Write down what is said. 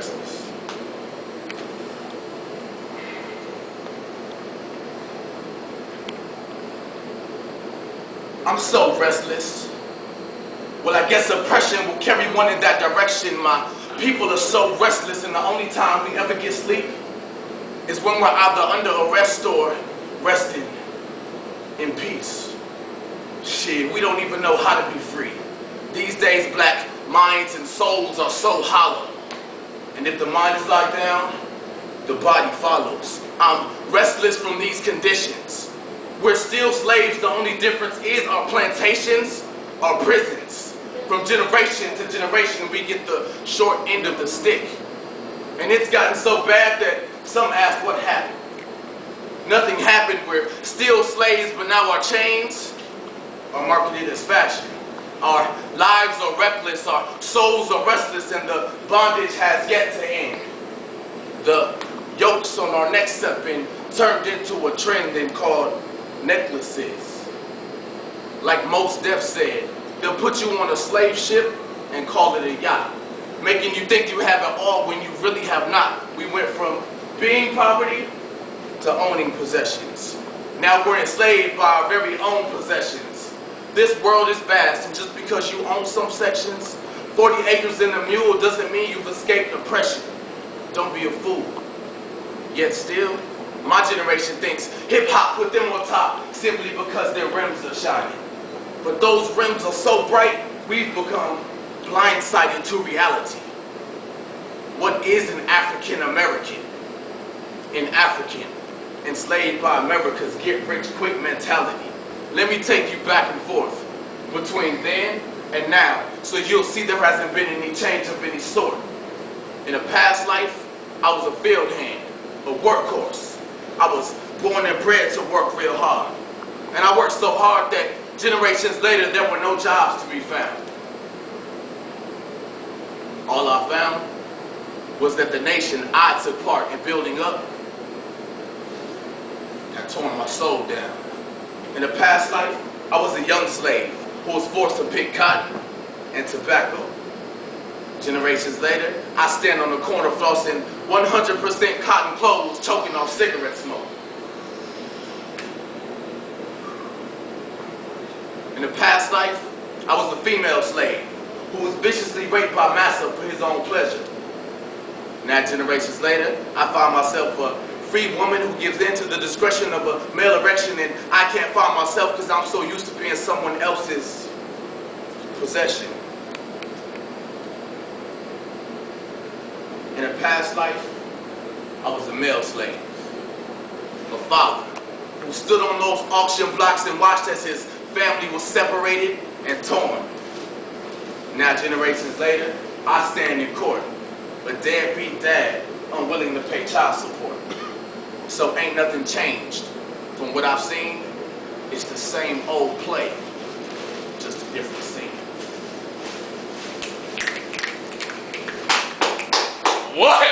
Restless. I'm so restless. Well, I guess oppression will carry one in that direction. My people are so restless, and the only time we ever get sleep is when we're either under arrest or resting in peace. Shit, we don't even know how to be free. These days, black minds and souls are so hollow. And if the mind is locked down, the body follows. I'm restless from these conditions. We're still slaves. The only difference is our plantations are prisons. From generation to generation, we get the short end of the stick. And it's gotten so bad that some ask what happened. Nothing happened. We're still slaves, but now our chains are marketed as fashion. Our lives are reckless, our souls are restless, and the bondage has yet to end. The yokes on our necks have been turned into a trend and called necklaces. Like most Def said, they'll put you on a slave ship and call it a yacht, making you think you have it all when you really have not. We went from being property to owning possessions. Now we're enslaved by our very own possessions. This world is vast, and just because you own some sections, 40 acres and a mule, doesn't mean you've escaped oppression. Don't be a fool. Yet still, my generation thinks hip-hop put them on top simply because their rims are shining. But those rims are so bright, we've become blindsided to reality. What is an African American? An African, enslaved by America's get-rich-quick mentality. Let me take you back and forth between then and now, so you'll see there hasn't been any change of any sort. In a past life, I was a field hand, a workhorse. I was born and bred to work real hard. And I worked so hard that generations later, there were no jobs to be found. All I found was that the nation I took part in building up had torn my soul down. In a past life, I was a young slave who was forced to pick cotton and tobacco. Generations later, I stand on the corner flossing 100% cotton clothes, choking off cigarette smoke. In a past life, I was a female slave who was viciously raped by massa for his own pleasure. Now, generations later, I find myself a free woman who gives in to the discretion of a male erection, and I can't find myself because I'm so used to being someone else's possession. In a past life, I was a male slave, a father who stood on those auction blocks and watched as his family was separated and torn. Now, generations later, I stand in court, a deadbeat dad, unwilling to pay child support. So ain't nothing changed. From what I've seen, it's the same old play, just a different scene. What?